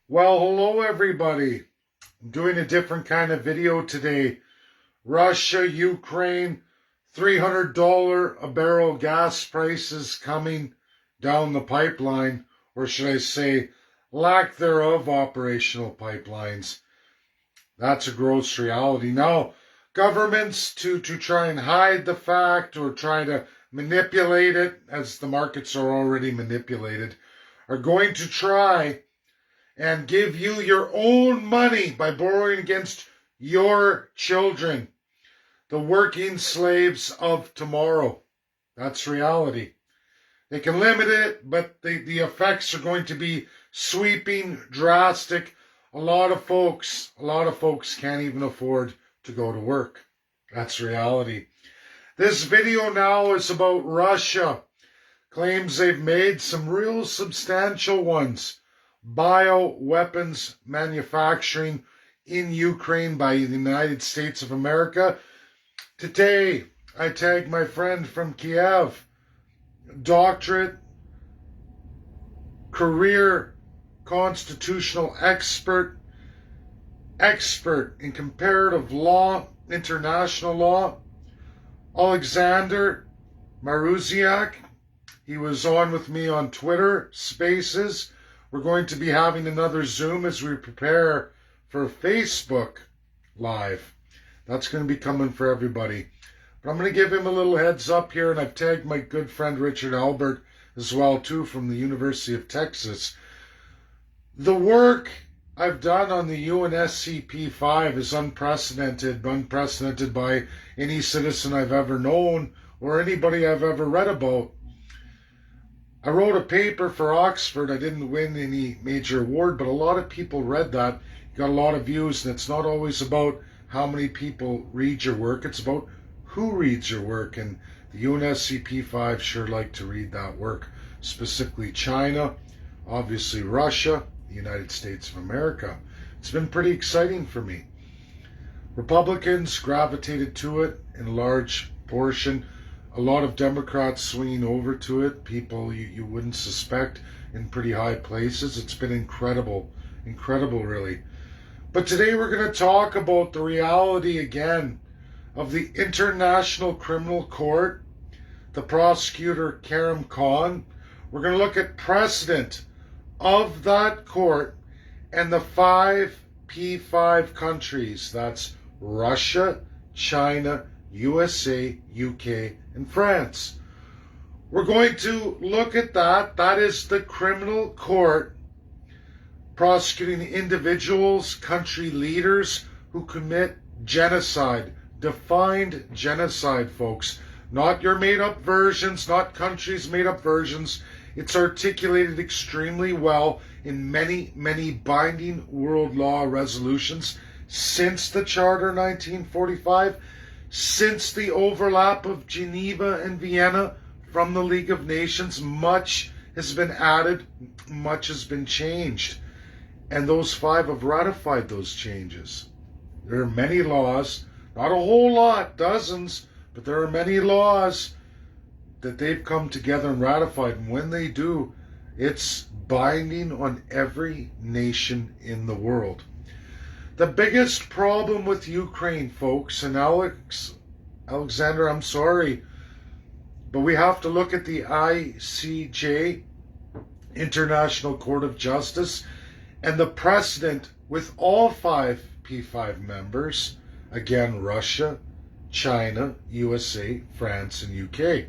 Well, hello everybody. I'm doing a different kind of video today. Russia, Ukraine, $300 a barrel gas prices coming down the pipeline, or should I say, lack thereof operational pipelines. That's a gross reality. Now, governments to try and hide the fact or try to manipulate it, as the markets are already manipulated, are going to try and give you your own money by borrowing against your children, the working slaves of tomorrow. That's reality. They can limit it, but the effects are going to be sweeping, drastic. A lot of folks can't even afford to go to work. That's reality. This video now is about Russia. Claims they've made some real substantial ones. Bioweapons manufacturing in Ukraine by the United States of America. Today, I tag my friend from Kiev, doctorate, career constitutional expert in comparative law, international law, Oleksandr Marusiak. He was on with me on Twitter Spaces. We're going to be having another Zoom as we prepare for Facebook Live. That's going to be coming for everybody. But I'm going to give him a little heads up here, and I've tagged my good friend Richard Albert as well, too, from the University of Texas. The work I've done on the UNSC P5 is unprecedented by any citizen I've ever known or anybody I've ever read about. I wrote a paper for Oxford. I didn't win any major award, but a lot of people read that. Got a lot of views, and it's not always about how many people read your work. It's about who reads your work, and the UNSC P5 sure like to read that work. Specifically China, obviously Russia, the United States of America. It's been pretty exciting for me. Republicans gravitated to it in large portion. A lot of Democrats swinging over to it, people you wouldn't suspect in pretty high places. It's been incredible really. But today we're going to talk about the reality again of the International Criminal Court, the prosecutor Karim Khan. We're going to look at precedent of that court and the 5 P5 countries. That's Russia, China, USA, UK, and France. We're going to look at that. That is the criminal court prosecuting individuals, country leaders who commit genocide. Defined genocide, folks. Not your made-up versions, not countries' made-up versions. It's articulated extremely well in many, many binding world law resolutions since the Charter 1945. Since the overlap of Geneva and Vienna from the League of Nations, much has been added, much has been changed. And those 5 have ratified those changes. There are many laws, not a whole lot, dozens, but there are many laws that they've come together and ratified. And when they do, it's binding on every nation in the world. The biggest problem with Ukraine, folks, and Alexander, I'm sorry, but we have to look at the ICJ, International Court of Justice, and the precedent with all 5 P5 members, again, Russia, China, USA, France, and UK.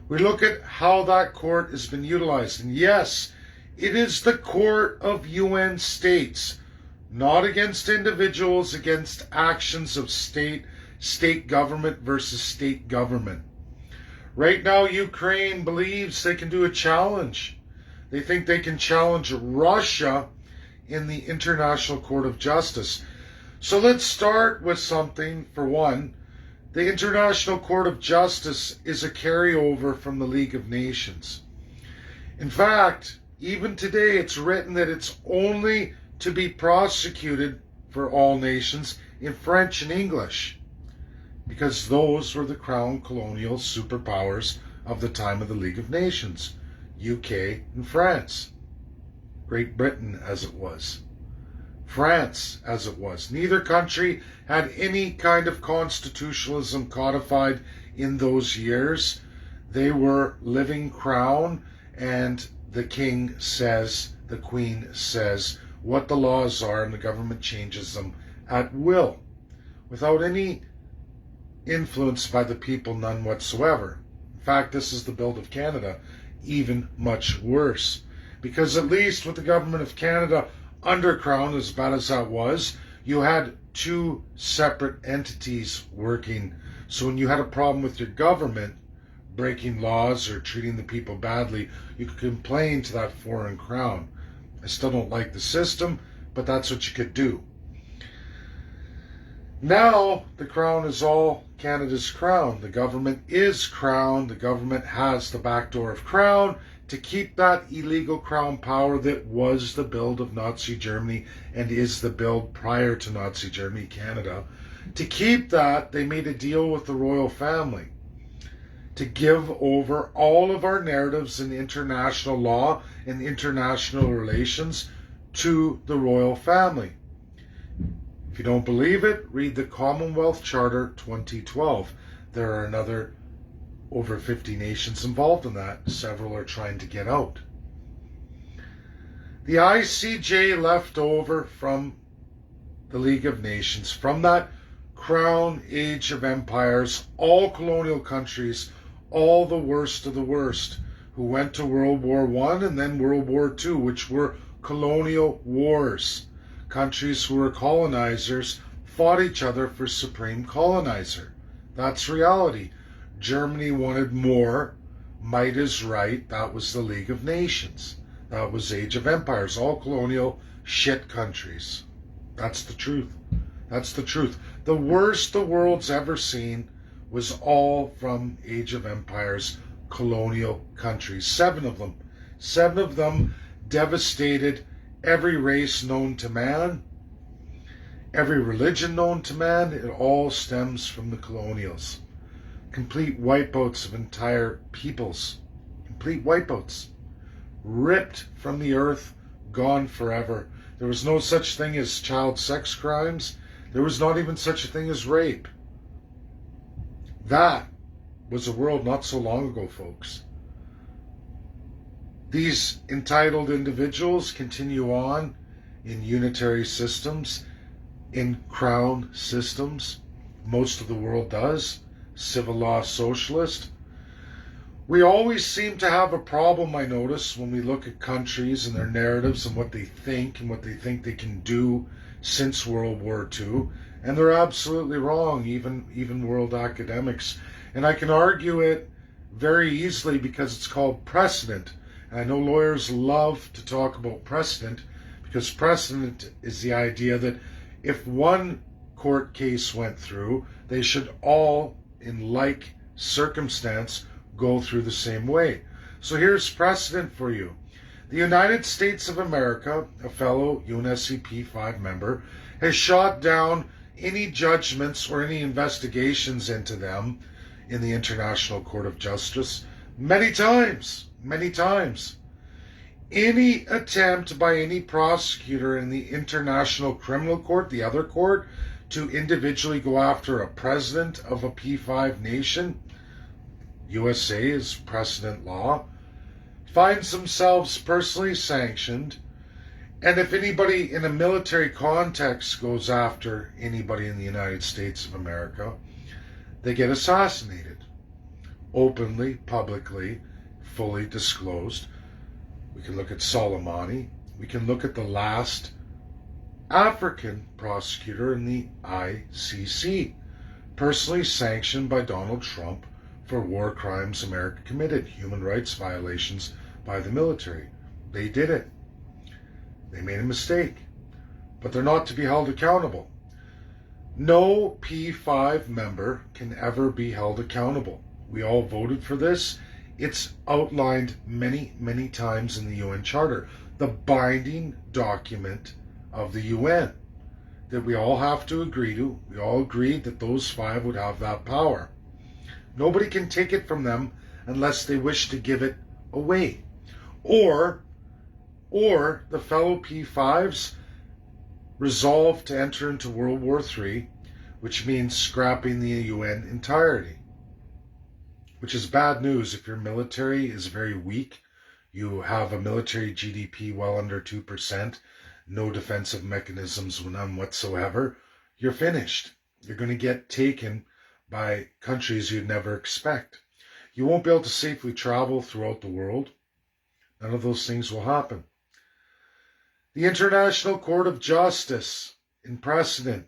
We look at how that court has been utilized. And yes, it is the court of UN states, not against individuals, against actions of state government versus state government. Right now, Ukraine believes they can do a challenge. They think they can challenge Russia in the International Court of Justice. So let's start with something. For one, the International Court of Justice is a carryover from the League of Nations. In fact, even today it's written that it's only to be prosecuted for all nations in French and English, because those were the crown colonial superpowers of the time of the League of Nations, UK and France. Great Britain as it was, France as it was. Neither country had any kind of constitutionalism codified in those years. They were living crown, and the king says, the queen says what the laws are, and the government changes them at will, without any influence by the people, none whatsoever. In fact, this is the Build of Canada, even much worse. Because at least with the government of Canada under Crown, as bad as that was, you had two separate entities working. So when you had a problem with your government breaking laws or treating the people badly, you could complain to that foreign crown. I still don't like the system, but that's what you could do. Now, the crown is all Canada's crown. The government is crown. The government has the back door of crown to keep that illegal crown power that was the build of Nazi Germany and is the build prior to Nazi Germany, Canada. To keep that, they made a deal with the royal family to give over all of our narratives in international law and international relations to the royal family. If you don't believe it, read the Commonwealth Charter 2012. There are another over 50 nations involved in that. Several are trying to get out. The ICJ left over from the League of Nations, from that crown age of empires, all colonial countries, all the worst of the worst, who went to World War I and then World War II, which were colonial wars. Countries who were colonizers fought each other for supreme colonizer. That's reality. Germany wanted more. Might is right. That was the League of Nations. That was Age of Empires. All colonial shit countries. That's the truth. That's the truth. The worst the world's ever seen was all from Age of Empires, colonial countries. 7 of them. 7 of them devastated every race known to man, every religion known to man. It all stems from the colonials. Complete wipeouts of entire peoples. Complete wipeouts. Ripped from the earth, gone forever. There was no such thing as child sex crimes. There was not even such a thing as rape. That was a world not so long ago, folks. These entitled individuals continue on in unitary systems, in crown systems. Most of the world does. Civil law socialist. We always seem to have a problem, I notice, when we look at countries and their narratives and what they think they can do since World War II. And they're absolutely wrong, even world academics. And I can argue it very easily because it's called precedent. And I know lawyers love to talk about precedent because precedent is the idea that if one court case went through, they should all, in like circumstance, go through the same way. So here's precedent for you. The United States of America, a fellow UNSC P5 member, has shot down any judgments or any investigations into them in the International Court of Justice many times. Many times. Any attempt by any prosecutor in the International Criminal Court, the other court, to individually go after a president of a P5 nation, USA is precedent law, finds themselves personally sanctioned. And if anybody in a military context goes after anybody in the United States of America, they get assassinated. Openly, publicly, fully disclosed. We can look at Soleimani. We can look at the last African prosecutor in the ICC, personally sanctioned by Donald Trump for war crimes America committed, human rights violations by the military. They did it. They made a mistake, but they're not to be held accountable. No P5 member can ever be held accountable. We all voted for this. It's outlined many, many times in the UN Charter, the binding document of the UN that we all have to agree to. We all agreed that those 5 would have that power. Nobody can take it from them unless they wish to give it away. Or or the fellow P5s resolve to enter into World War III, which means scrapping the UN entirety, which is bad news if your military is very weak. You have a military GDP well under 2%, no defensive mechanisms, none whatsoever. You're finished. You're going to get taken by countries you'd never expect. You won't be able to safely travel throughout the world. None of those things will happen. The International Court of Justice, in precedent,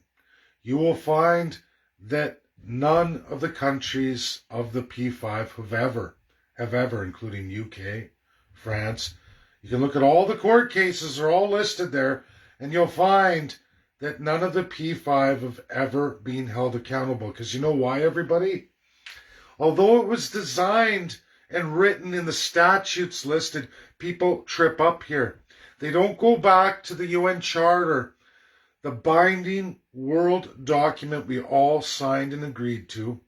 you will find that none of the countries of the P5 have ever, including UK, France. You can look at all the court cases, they're all listed there, and you'll find that none of the P5 have ever been held accountable. Because you know why, everybody? Although it was designed and written in the statutes listed, people trip up here. They don't go back to the UN Charter, the binding world document we all signed and agreed to.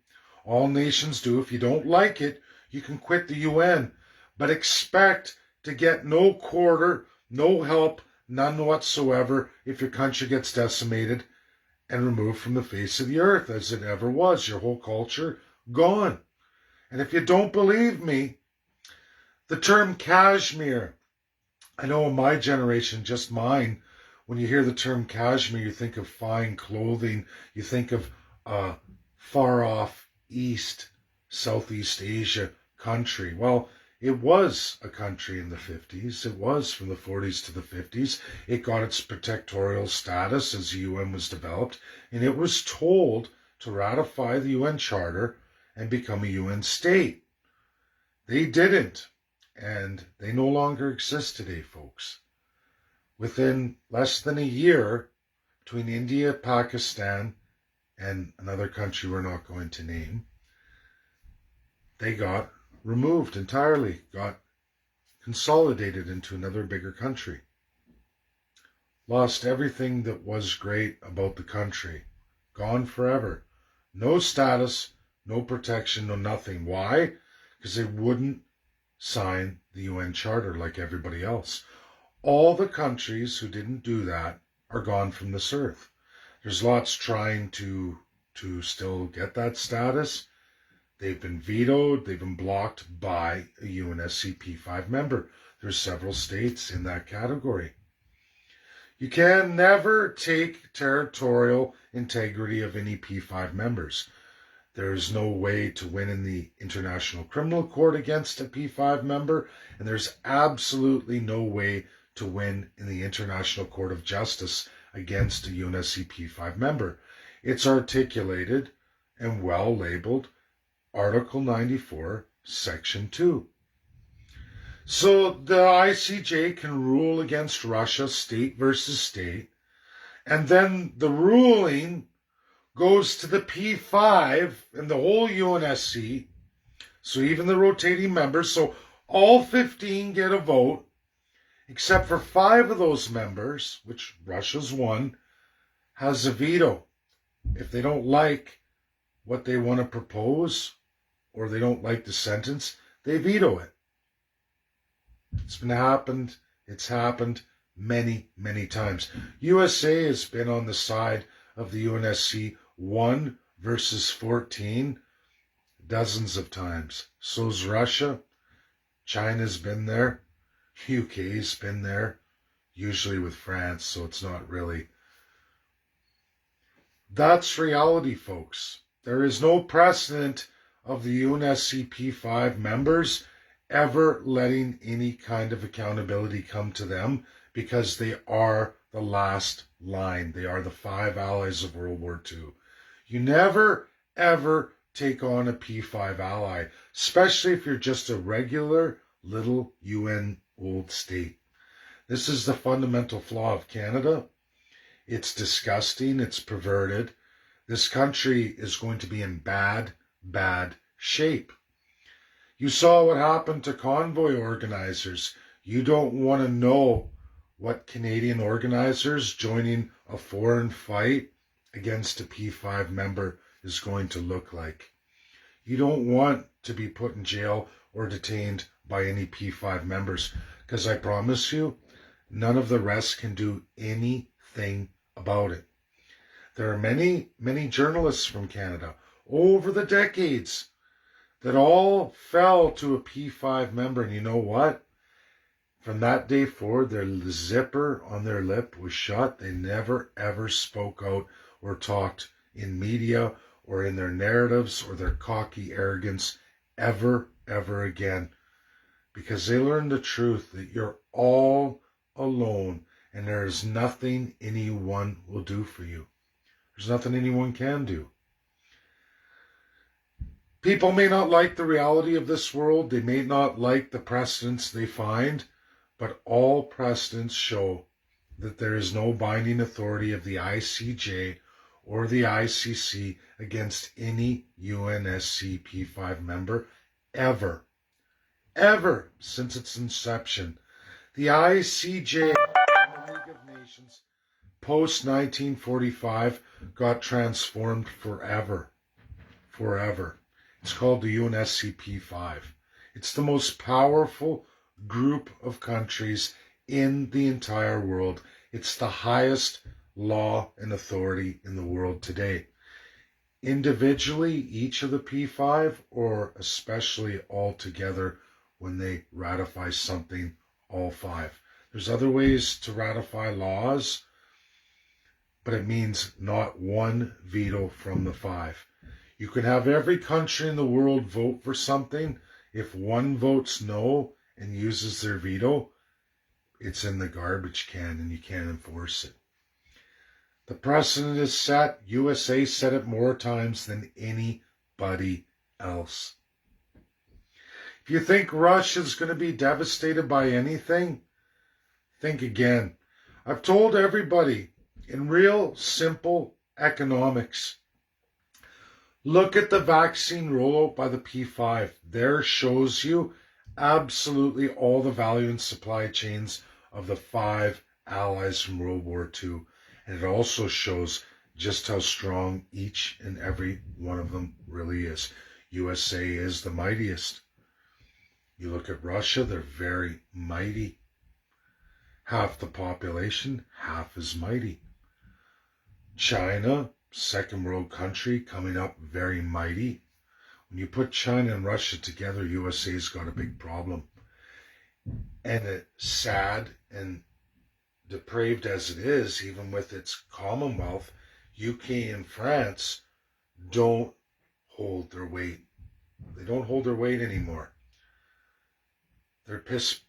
All nations do. If you don't like it, you can quit the UN. But expect to get no quarter, no help, none whatsoever if your country gets decimated and removed from the face of the earth as it ever was. Your whole culture gone. And if you don't believe me, the term Kashmir, I know in my generation, just mine, when you hear the term Kashmir, you think of fine clothing, you think of far off East, Southeast Asia country. Well, it was a country in the 50s. It was from the 40s to the 50s. It got its protectorial status as the UN was developed, and it was told to ratify the UN Charter and become a UN state. They didn't, and they no longer exist today, folks. Within less than a year, between India, Pakistan, and another country we're not going to name, they got removed entirely, got consolidated into another bigger country. Lost everything that was great about the country. Gone forever. No status, no protection, no nothing. Why? Because they wouldn't sign the UN Charter like everybody else. All the countries who didn't do that are gone from this earth. There's lots trying to still get that status. They've been vetoed, they've been blocked by a UNSC P5 member. There's several states in that category. You can never take territorial integrity of any P5 members. There's no way to win in the International Criminal Court against a P5 member, and there's absolutely no way to win in the International Court of Justice against a UNSC P5 member. It's articulated and well labeled Article 94, Section 2. So the ICJ can rule against Russia, state versus state, and then the ruling goes to the P5 and the whole UNSC, so even the rotating members, so all 15 get a vote, except for 5 of those members, which Russia's one, has a veto. If they don't like what they want to propose, or they don't like the sentence, they veto it. It's happened many, many times. USA has been on the side of the UNSC 1 versus 14 dozens of times. So's Russia. China's been there. UK's been there, usually with France, so it's not really. That's reality, folks. There is no precedent of the UNSC P5 members ever letting any kind of accountability come to them, because they are the last line. They are the 5 allies of World War II. You never, ever take on a P5 ally, especially if you're just a regular little UN old state. This is the fundamental flaw of Canada. It's disgusting. It's perverted. This country is going to be in bad shape. You saw what happened to convoy organizers. You don't want to know what Canadian organizers joining a foreign fight against a P5 member is going to look like. You don't want to be put in jail or detained by any P5 members, because I promise you, None of the rest can do anything about it. There are many, many journalists from Canada over the decades that all fell to a P5 member. And you know what? From that day forward, their zipper on their lip was shut. They never, ever spoke out or talked in media or in their narratives or their cocky arrogance ever, ever again. Because they learned the truth that you're all alone and there is nothing anyone will do for you. There's nothing anyone can do. People may not like the reality of this world. They may not like the precedents they find, but all precedents show that there is no binding authority of the ICJ or the ICC against any UNSC P5 member ever since its inception. The ICJ, the League of Nations, post-1945, got transformed forever. It's called the UNSC P5. It's the most powerful group of countries in the entire world. It's the highest law and authority in the world today. Individually, each of the P5, or especially all together when they ratify something, all five. There's other ways to ratify laws, but it means not one veto from the five. You can have every country in the world vote for something. If one votes no and uses their veto, it's in the garbage can and you can't enforce it. The precedent is set. USA said it more times than anybody else. If you think Russia's going to be devastated by anything, think again. I've told everybody in real simple economics, look at the vaccine rollout by the P5. There shows you absolutely all the value and supply chains of the five allies from World War II. And it also shows just how strong each and every one of them really is. USA is the mightiest. You look at Russia, they're very mighty. Half the population, half as mighty. China, second world country, coming up very mighty. When you put China and Russia together, USA's got a big problem. And it's sad and depraved as it is, even with its Commonwealth, UK and France don't hold their weight. They don't hold their weight anymore. They're piss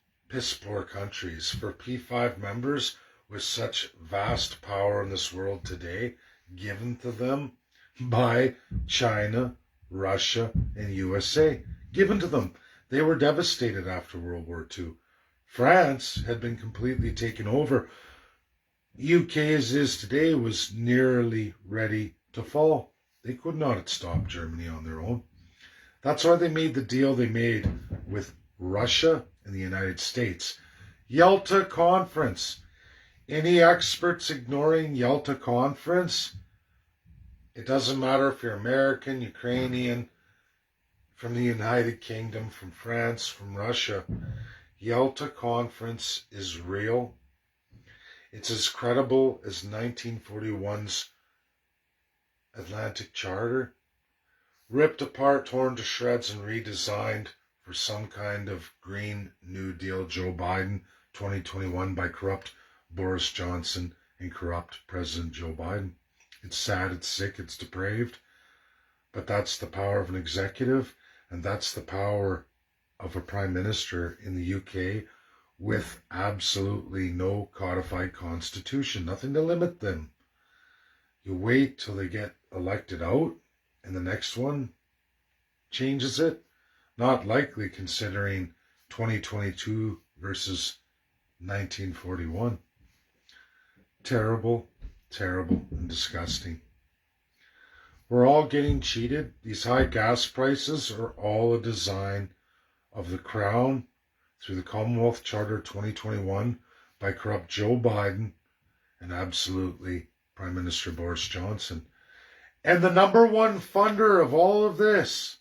poor countries. For P5 members with such vast power in this world today, given to them by China, Russia, and USA, given to them. They were devastated after World War II. France had been completely taken over. UK as it is today was nearly ready to fall. They could not have stopped Germany on their own. That's why they made the deal they made with Russia and the United States. Yalta Conference. Any experts ignoring Yalta Conference? It doesn't matter if you're American, Ukrainian, from the United Kingdom, from France, from Russia. Yalta Conference is real. It's as credible as 1941's Atlantic Charter, ripped apart, torn to shreds, and redesigned for some kind of Green New Deal Joe Biden 2021 by corrupt Boris Johnson and corrupt President Joe Biden. It's sad, it's sick, it's depraved, but that's the power of an executive, and that's the power of a prime minister in the UK with absolutely no codified constitution, nothing to limit them. You wait till they get elected out, and the next one changes it. Not likely, considering 2022 versus 1941. Terrible, terrible, and disgusting. We're all getting cheated. These high gas prices are all a design of the Crown through the Commonwealth Charter 2021 by corrupt Joe Biden and absolutely Prime Minister Boris Johnson. And the number one funder of all of this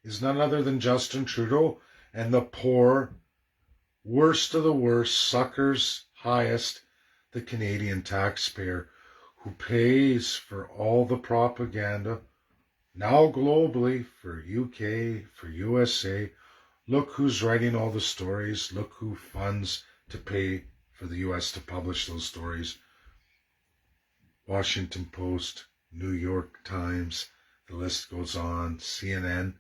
is none other than Justin Trudeau and the poor, worst of the worst, suckers highest the Canadian taxpayer, who pays for all the propaganda, now globally, for UK, for USA. Look who's writing all the stories. Look who funds to pay for the US to publish those stories. Washington Post, New York Times, the list goes on, CNN.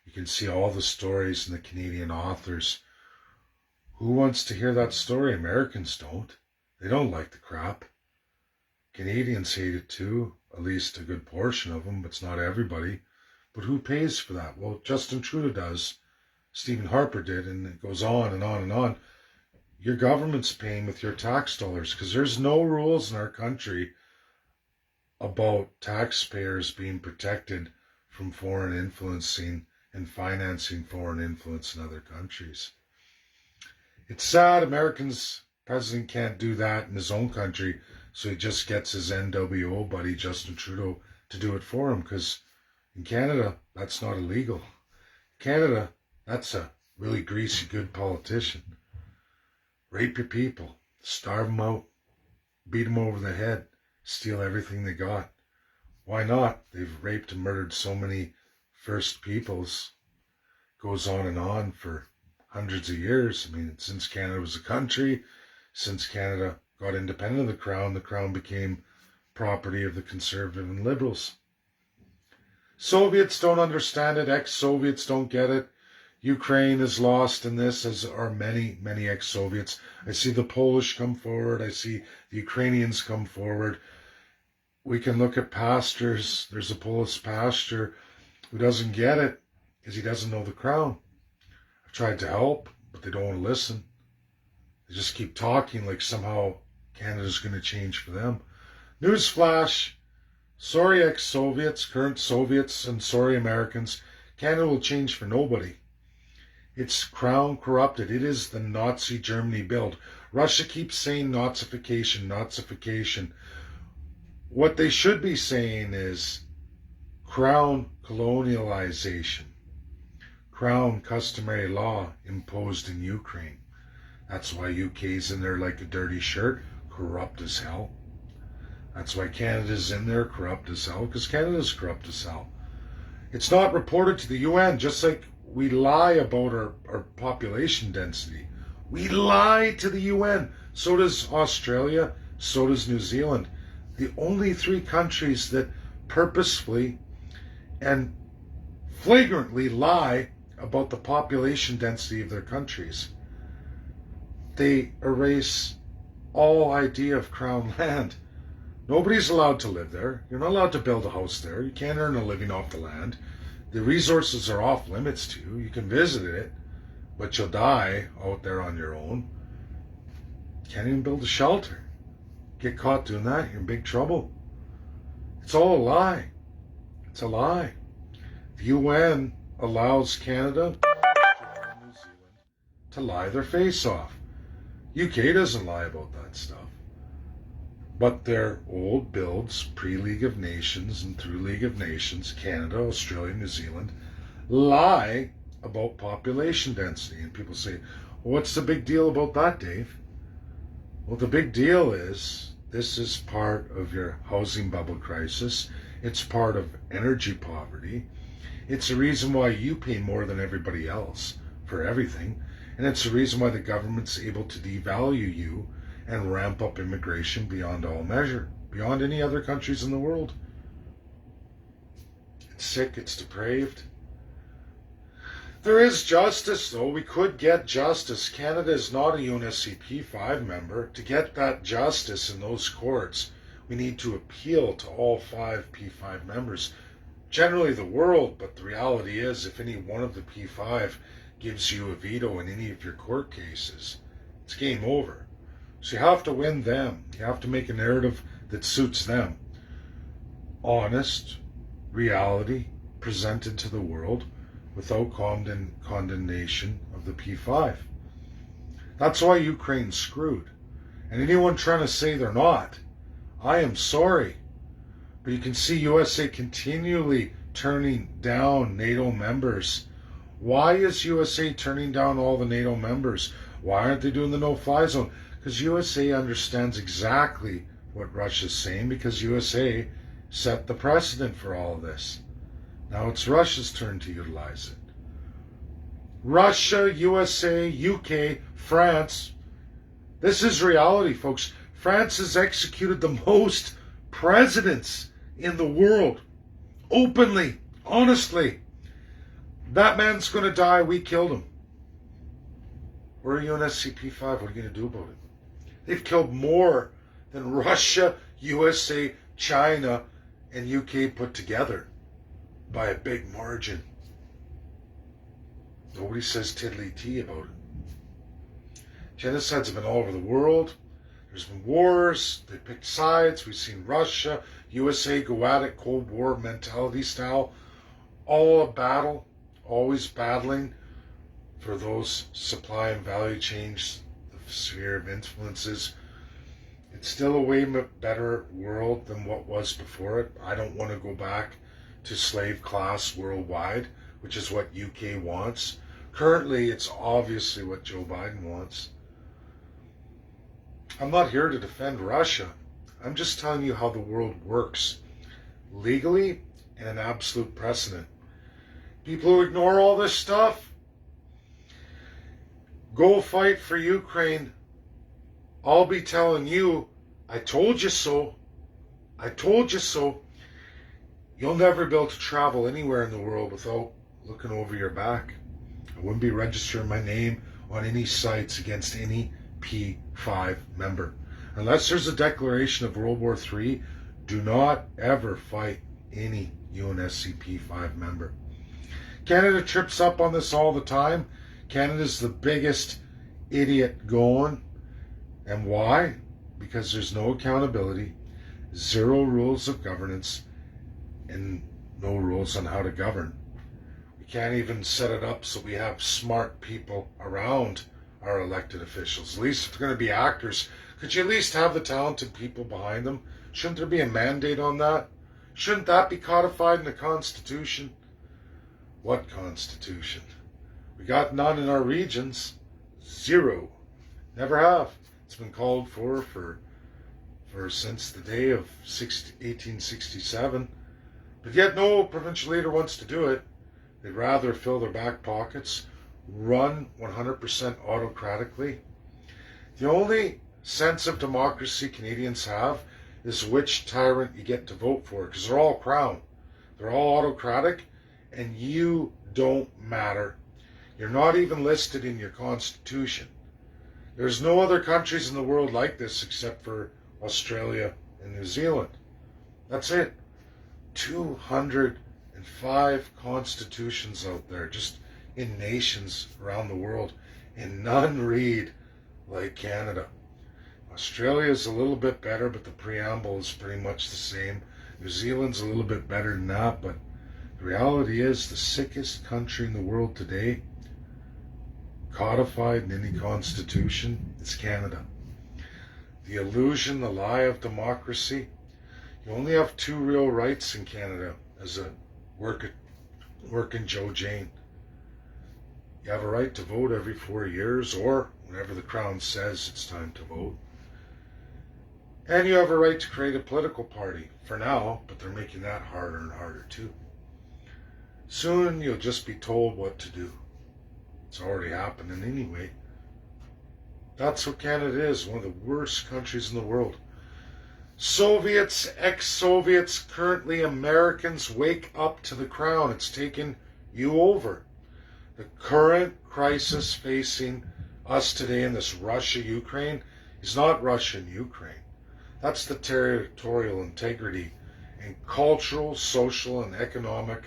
You can see all the stories and the Canadian authors. Who wants to hear that story? Americans don't. They don't like the crap. Canadians hate it too, at least a good portion of them, but it's not everybody. But who pays for that? Well, Justin Trudeau does. Stephen Harper did, and it goes on and on and on. Your government's paying with your tax dollars, because there's no rules in our country about taxpayers being protected from foreign influencing and financing foreign influence in other countries. It's sad president can't do that in his own country, so he just gets his NWO buddy Justin Trudeau to do it for him, because in Canada, that's not illegal. Canada, that's a really greasy, good politician. Rape your people, starve them out, beat them over the head, steal everything they got. Why not? They've raped and murdered so many First Peoples. Goes on and on for hundreds of years. I mean, since Canada was a country, since Canada got independent of the Crown became property of the Conservative and Liberals. Soviets don't understand it. Ex-Soviets don't get it. Ukraine is lost in this, as are many, many ex-Soviets. I see the Polish come forward. I see the Ukrainians come forward. We can look at pastors. There's a Polish pastor who doesn't get it because he doesn't know the Crown. I've tried to help, but they don't want to listen. They just keep talking like somehow Canada's going to change for them. Newsflash. Sorry ex-Soviets, current Soviets, and sorry Americans. Canada will change for nobody. It's Crown corrupted. It is the Nazi Germany build. Russia keeps saying Nazification, Nazification. What they should be saying is Crown colonialization. Crown customary law imposed in Ukraine. That's why UK's in there like a dirty shirt, corrupt as hell. That's why Canada's in there, corrupt as hell, because Canada's corrupt as hell. It's not reported to the UN, just like we lie about our population density. We lie to the UN. So does Australia, so does New Zealand. The only three countries that purposefully and flagrantly lie about the population density of their countries. They erase all idea of Crown land. Nobody's allowed to live there. You're not allowed to build a house there. You can't earn a living off the land. The resources are off limits to you. You can visit it, but you'll die out there on your own. Can't even build a shelter. Get caught doing that, you're in big trouble. It's all a lie. It's a lie. The UN allows Canada, and New Zealand to lie their face off. UK doesn't lie about that stuff. But their old builds, pre-League of Nations and through League of Nations, Canada, Australia, New Zealand, lie about population density. And people say, well, what's the big deal about that, Dave? Well, the big deal is this is part of your housing bubble crisis. It's part of energy poverty. It's the reason why you pay more than everybody else for everything. And it's the reason why the government's able to devalue you and ramp up immigration beyond all measure, beyond any other countries in the world. It's sick, it's depraved. There is justice, though. We could get justice. Canada is not a UNSC P5 member. To get that justice in those courts, we need to appeal to all 5 P5 members. Generally the world, but the reality is if any one of the P5 gives you a veto in any of your court cases, it's game over. So you have to win them. You have to make a narrative that suits them. Honest reality presented to the world without condemnation of the P5. That's why Ukraine's screwed. And anyone trying to say they're not, I am sorry. But you can see USA continually turning down NATO members. Why is USA turning down all the NATO members? Why aren't they doing the no-fly zone? Because USA understands exactly what Russia's saying, because USA set the precedent for all of this. Now it's Russia's turn to utilize it. Russia, USA, UK, France. This is reality, folks. France has executed the most presidents in the world. Openly, honestly. That man's going to die. We killed him. We're UNSC P5. What are you going to do about it? They've killed more than Russia, USA, China, and UK put together by a big margin. Nobody says tiddly-tee about it. Genocides have been all over the world. There's been wars. They picked sides. We've seen Russia, USA go at it, Cold War mentality style. All a battle, always battling for those supply and value chains, the sphere of influences. It's still a way better world than what was before it. I don't want to go back to slave class worldwide, which is what UK wants. Currently, it's obviously what Joe Biden wants. I'm not here to defend Russia. I'm just telling you how the world works, legally and an absolute precedent. People who ignore all this stuff, go fight for Ukraine. I'll be telling you, I told you so. I told you so. You'll never be able to travel anywhere in the world without looking over your back. I wouldn't be registering my name on any sites against any P5 member. Unless there's a declaration of World War III, do not ever fight any UNSC P5 member. Canada trips up on this all the time. Canada's the biggest idiot going. And why? Because there's no accountability, zero rules of governance, and no rules on how to govern. We can't even set it up so we have smart people around our elected officials. At least if they're going to be actors, could you at least have the talented people behind them? Shouldn't there be a mandate on that? Shouldn't that be codified in the Constitution? What Constitution? We got none in our regions. Zero. Never have. It's been called for since the day of 1867. But yet no provincial leader wants to do it. They'd rather fill their back pockets, run 100% autocratically. The only sense of democracy Canadians have is which tyrant you get to vote for, because they're all crown. They're all autocratic, and you don't matter. You're not even listed in your constitution. There's no other countries in the world like this except for Australia and New Zealand. That's it. 205 constitutions out there, just in nations around the world, and none read like Canada. Australia's a little bit better, but the preamble is pretty much the same. New Zealand's a little bit better than that, but the reality is the sickest country in the world today, codified in any constitution, is Canada. The illusion, the lie of democracy. You only have two real rights in Canada as a working Joe Jane. You have a right to vote every 4 years, or whenever the Crown says it's time to vote. And you have a right to create a political party, for now, but they're making that harder and harder too. Soon you'll just be told what to do. It's already happening anyway. That's what Canada is, one of the worst countries in the world. Soviets, ex-Soviets, currently Americans, wake up to the Crown. It's taken you over. The current crisis facing us today in this Russia-Ukraine is not Russia and Ukraine. That's the territorial integrity and cultural, social, and economic,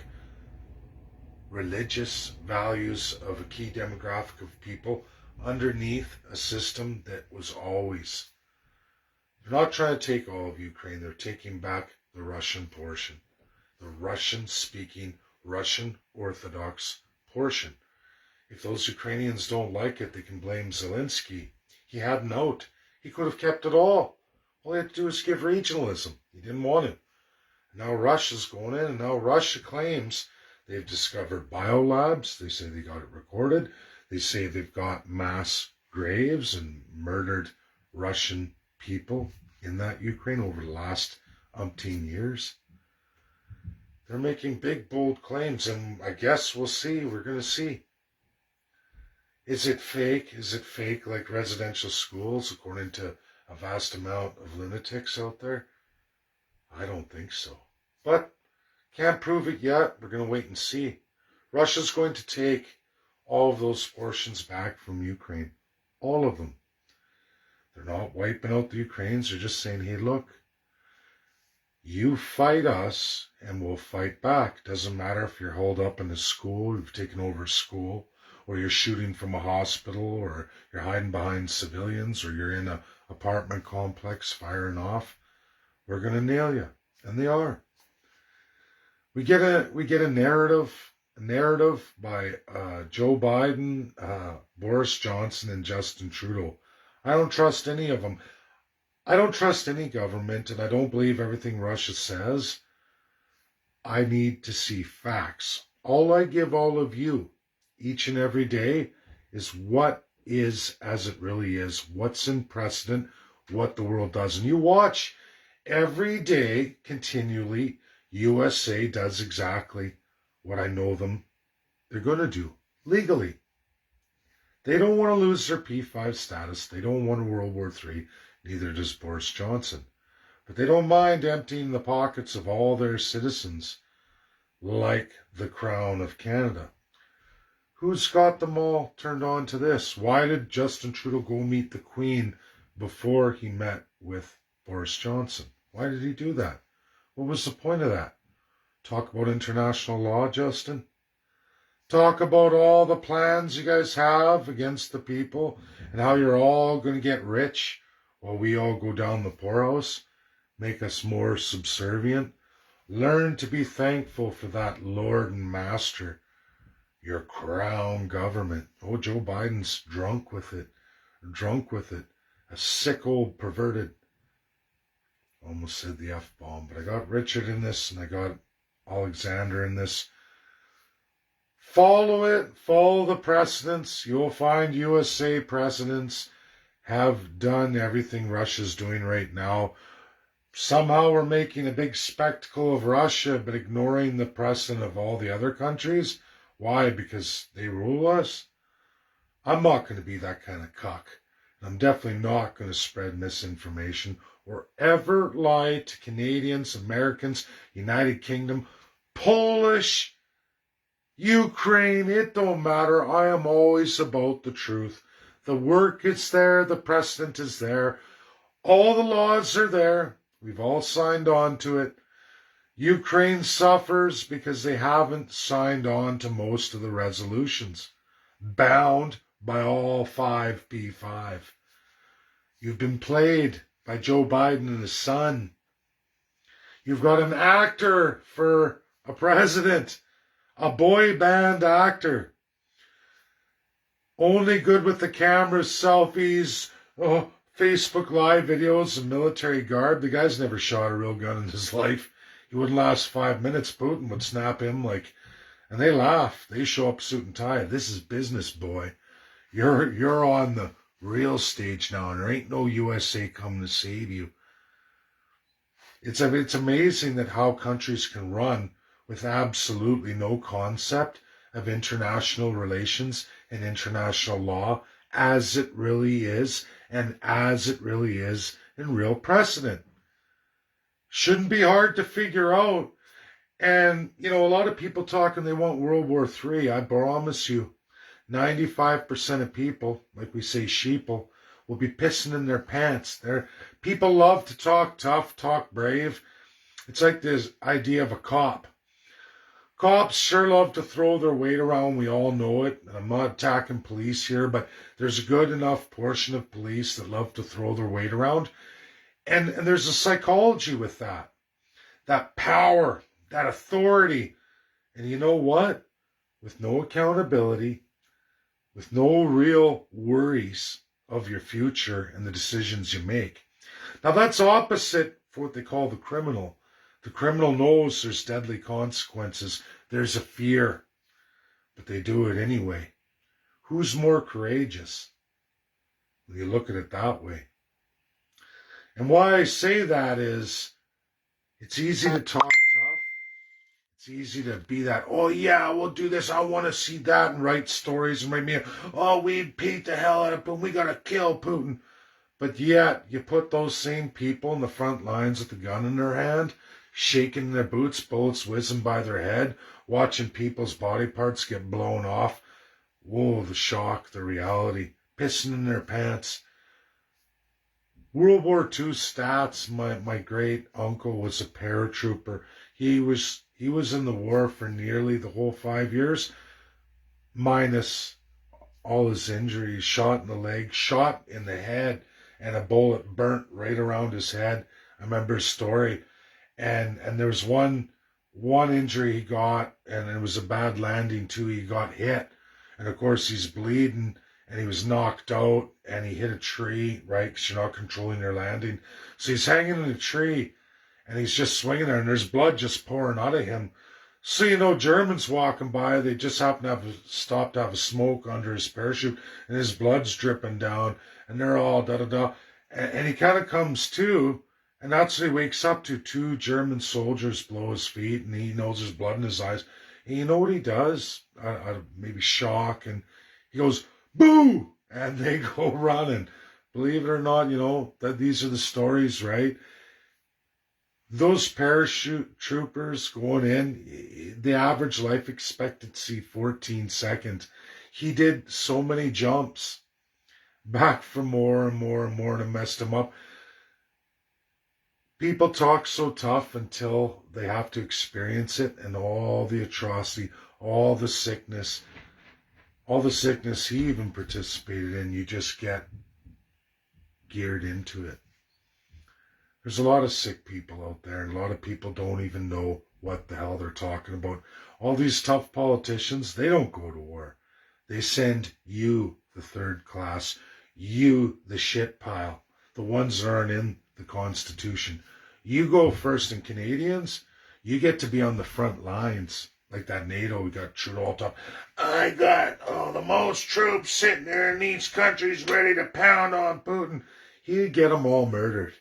religious values of a key demographic of people underneath a system that was always. They're not trying to take all of Ukraine. They're taking back the Russian portion, the Russian-speaking, Russian Orthodox portion. If those Ukrainians don't like it, they can blame Zelensky. He had an out. He could have kept it all. All he had to do is give regionalism. He didn't want it. Now Russia's going in, and now Russia claims they've discovered biolabs. They say they got it recorded. They say they've got mass graves and murdered Russian people in that Ukraine over the last umpteen years. They're making big, bold claims, and I guess we'll see. We're going to see. Is it fake? Is it fake like residential schools, according to a vast amount of lunatics out there? I don't think so. But can't prove it yet. We're going to wait and see. Russia's going to take all of those portions back from Ukraine. All of them. They're not wiping out the Ukrainians. They're just saying, hey, look, you fight us and we'll fight back. Doesn't matter if you're holed up in a school, you've taken over a school, or you're shooting from a hospital, or you're hiding behind civilians, or you're in an apartment complex firing off. We're going to nail you. And they are. We get a narrative by Joe Biden, Boris Johnson, and Justin Trudeau. I don't trust any of them. I don't trust any government, and I don't believe everything Russia says. I need to see facts. All I give all of you each and every day is what is as it really is, what's in precedent, what the world does. And you watch every day, continually, USA does exactly what I know they're going to do, legally. They don't want to lose their P5 status. They don't want a World War III. Neither does Boris Johnson. But they don't mind emptying the pockets of all their citizens, like the Crown of Canada. Who's got them all turned on to this? Why did Justin Trudeau go meet the Queen before he met with Boris Johnson? Why did he do that? What was the point of that? Talk about international law, Justin? Talk about all the plans you guys have against the people and how you're all going to get rich while we all go down the poorhouse, make us more subservient. Learn to be thankful for that Lord and Master, your crown government. Oh, Joe Biden's drunk with it. A sick old perverted. Almost said the F-bomb, but I got Richard in this and I got Oleksandr in this. Follow it. Follow the precedents. You'll find USA presidents have done everything Russia's doing right now. Somehow we're making a big spectacle of Russia, but ignoring the precedent of all the other countries. Why? Because they rule us? I'm not going to be that kind of cuck. I'm definitely not going to spread misinformation or ever lie to Canadians, Americans, United Kingdom, Polish, Ukraine. It don't matter. I am always about the truth. The work is there. The precedent is there. All the laws are there. We've all signed on to it. Ukraine suffers because they haven't signed on to most of the resolutions, bound by all 5 P5. You've been played by Joe Biden and his son. You've got an actor for a president, a boy band actor. Only good with the cameras, selfies, Facebook Live videos, and military garb. The guy's never shot a real gun in his life. He wouldn't last 5 minutes. Putin would snap him and they laugh. They show up suit and tie. This is business, boy. You're on the real stage now, and there ain't no USA coming to save you. It's amazing that how countries can run with absolutely no concept of international relations and international law as it really is, and as it really is in real precedent. Shouldn't be hard to figure out. And, a lot of people talking they want World War III. I promise you, 95% of people, like we say sheeple, will be pissing in their pants. People love to talk tough, talk brave. It's like this idea of a cop. Cops sure love to throw their weight around. We all know it. I'm not attacking police here, but there's a good enough portion of police that love to throw their weight around. And there's a psychology with that. That power, that authority. And you know what? With no accountability, with no real worries of your future and the decisions you make. Now that's opposite for what they call the criminal. The criminal knows there's deadly consequences. There's a fear, but they do it anyway. Who's more courageous? When you look at it that way. And why I say that is it's easy to talk tough. It's easy to be that, oh yeah, we'll do this. I want to see that, and write stories and write me, oh, we beat the hell out of Putin. We got to kill Putin. But yet, you put those same people in the front lines with a gun in their hand, shaking their boots, bullets whizzing by their head, watching people's body parts get blown off. Whoa, the shock, the reality, pissing in their pants. World War II stats, my great uncle was a paratrooper. He was in the war for nearly the whole 5 years, minus all his injuries, shot in the leg, shot in the head, and a bullet burnt right around his head. I remember his story. And there was one injury he got, and it was a bad landing too. He got hit, and of course he's bleeding, and he was knocked out, and he hit a tree, right? Because you're not controlling your landing. So he's hanging in a tree, and he's just swinging there, and there's blood just pouring out of him. So, Germans walking by, they just happen to have stopped to have a smoke under his parachute, and his blood's dripping down, and they're all da-da-da. And he kind of comes to, and that's what he wakes up to. 2 German soldiers blow his feet, and he knows there's blood in his eyes. And you know what he does? Out of maybe shock, and he goes, boo! And they go running. Believe it or not, that these are the stories, right? Those parachute troopers going in, the average life expectancy 14 seconds. He did so many jumps back for more and more and more, and it messed him up. People talk so tough until they have to experience it, and all the atrocity, all the sickness he even participated in, you just get geared into it. There's a lot of sick people out there, and a lot of people don't even know what the hell they're talking about. All these tough politicians, they don't go to war. They send you, the third class, you, the shit pile, the ones that aren't in the Constitution. You go first, and Canadians, you get to be on the front lines. Like that NATO, we got Trudeau all top. I got the most troops sitting there in each country's ready to pound on Putin. He'd get them all murdered.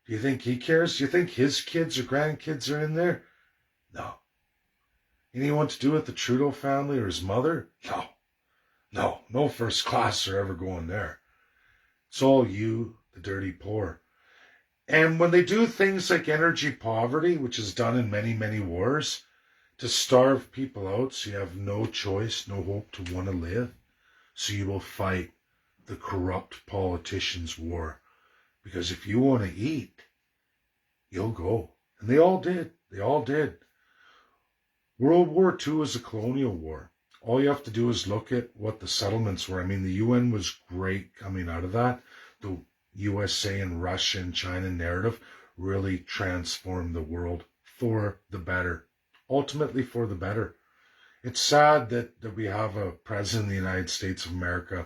Do you think he cares? Do you think his kids or grandkids are in there? No. Anything want to do with the Trudeau family or his mother? No. No first class are ever going there. It's all you, the dirty poor. And when they do things like energy poverty, which is done in many, many wars, to starve people out so you have no choice, no hope to want to live, so you will fight the corrupt politicians' war. Because if you want to eat, you'll go. And they all did. World War II was a colonial war. All you have to do is look at what the settlements were. I mean, the UN was great coming out of that. The USA and Russia and China narrative really transformed the world for the better. Ultimately for the better. It's sad that we have a president of the United States of America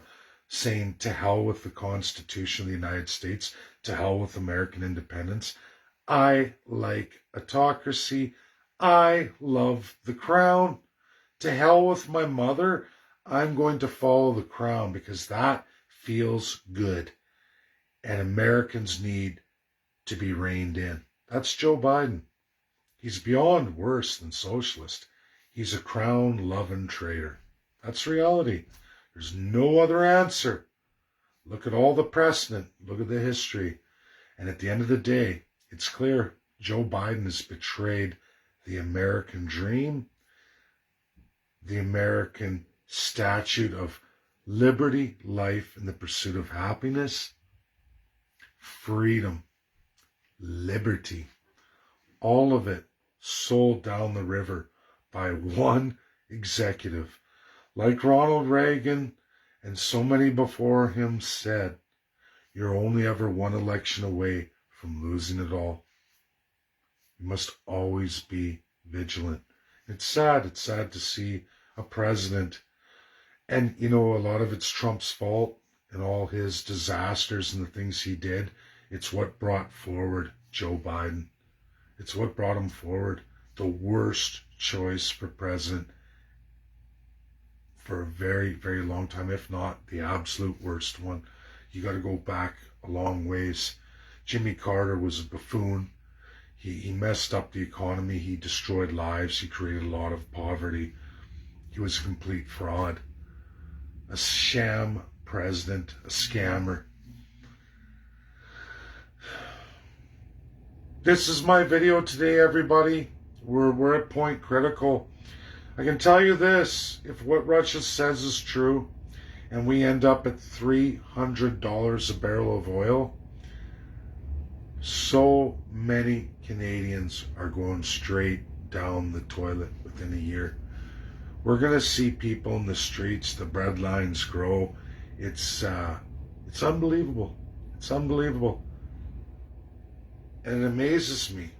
saying to hell with the Constitution of the United States, to hell with American independence. I like autocracy. I love the crown. To hell with my mother. I'm going to follow the crown because that feels good. And Americans need to be reined in. That's Joe Biden. He's beyond worse than socialist. He's a crown-loving traitor. That's reality. There's no other answer. Look at all the precedent. Look at the history. And at the end of the day, it's clear Joe Biden has betrayed the American dream, the American statute of liberty, life, and the pursuit of happiness, freedom, liberty, all of it sold down the river by one executive. Like Ronald Reagan and so many before him said, you're only ever one election away from losing it all. You must always be vigilant. It's sad to see a president, and a lot of it's Trump's fault and all his disasters and the things he did. It's what brought forward Joe Biden. It's what brought him forward. The worst choice for president for a very, very long time, if not the absolute worst one. You got to go back a long ways. Jimmy Carter was a buffoon. He messed up the economy. He destroyed lives. He created a lot of poverty. He was a complete fraud. A sham president, a scammer. This is my video today, everybody. We're at point critical. I can tell you this, if what Russia says is true, and we end up at $300 a barrel of oil, so many Canadians are going straight down the toilet within a year. We're going to see people in the streets, the breadlines grow. It's unbelievable. It's unbelievable. And it amazes me,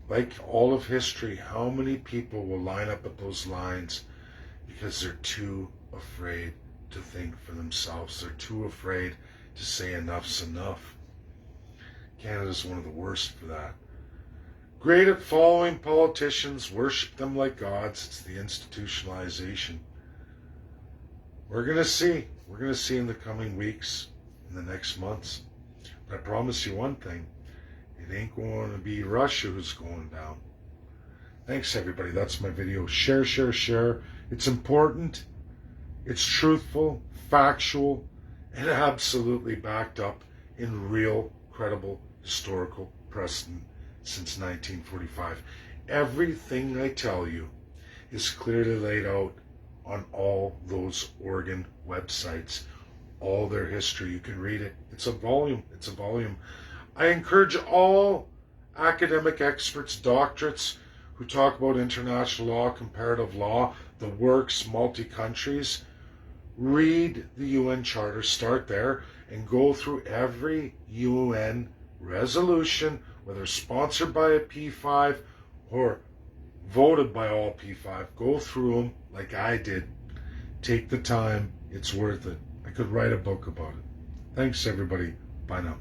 like all of history, how many people will line up at those lines because they're too afraid to think for themselves. They're too afraid to say enough's enough. Canada's one of the worst for that. Great at following politicians, worship them like gods. It's the institutionalization. We're going to see. We're going to see in the coming weeks, in the next months. But I promise you one thing. It ain't going to be Russia who's going down. Thanks, everybody. That's my video. Share, share, share. It's important. It's truthful, factual, and absolutely backed up in real, credible, historical precedent since 1945. Everything I tell you is clearly laid out on all those organ websites. All their history. You can read it. It's a volume. It's a volume. I encourage all academic experts, doctorates, who talk about international law, comparative law, the works, multi-countries, read the UN Charter, start there, and go through every UN resolution, whether sponsored by a P5 or voted by all P5. Go through them like I did. Take the time. It's worth it. I could write a book about it. Thanks, everybody. Bye now.